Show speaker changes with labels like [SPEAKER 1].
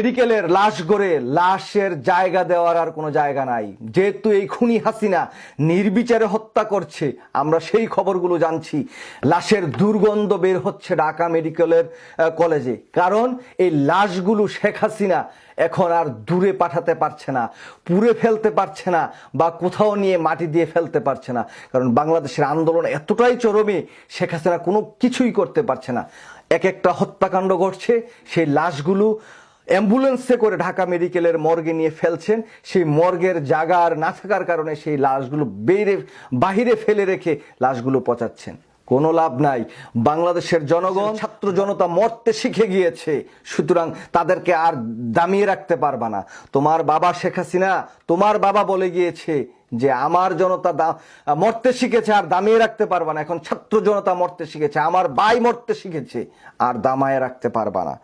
[SPEAKER 1] মেডিকেলের লাশ গড়ে লাশের জায়গা দেওয়ার আর কোনো জায়গা নাই। যেহেতু এই খুনি হাসিনা নির্বিচারে হত্যা করছে, আমরা সেই খবরগুলো জানছি। লাশের দুর্গন্ধ বের হচ্ছে ঢাকা মেডিকেলের কলেজে, কারণ এই লাশগুলো শেখ হাসিনা এখন আর দূরে পাঠাতে পারছে না, পুড়ে ফেলতে পারছে না, বা কোথাও নিয়ে মাটি দিয়ে ফেলতে পারছে না। কারণ বাংলাদেশের আন্দোলন এতটাই চরমে, শেখ হাসিনা কোনো কিছুই করতে পারছে না। এক একটা হত্যাকাণ্ড ঘটছে, সেই লাশগুলো অ্যাম্বুলেন্সে করে ঢাকা মেডিকেলের মর্গে নিয়ে ফেলছেন। সেই মর্গের জায়গা আর না থাকার কারণে সেই লাশগুলো বাহিরে ফেলে রেখে লাশগুলো পচাচ্ছেন। কোনো লাভ নাই। বাংলাদেশের জনগণ, ছাত্র জনতা মরতে শিখে গিয়েছে, সুতরাং তাদেরকে আর দামিয়ে রাখতে পারবা না। তোমার বাবা শেখ হাসিনা, তোমার বাবা বলে গিয়েছে যে আমার জনতা মরতে শিখেছে, আর দামিয়ে রাখতে পারবা না। এখন ছাত্র জনতা মরতে শিখেছে, আমার ভাই মরতে শিখেছে, আর দামায়ে রাখতে পারবা না।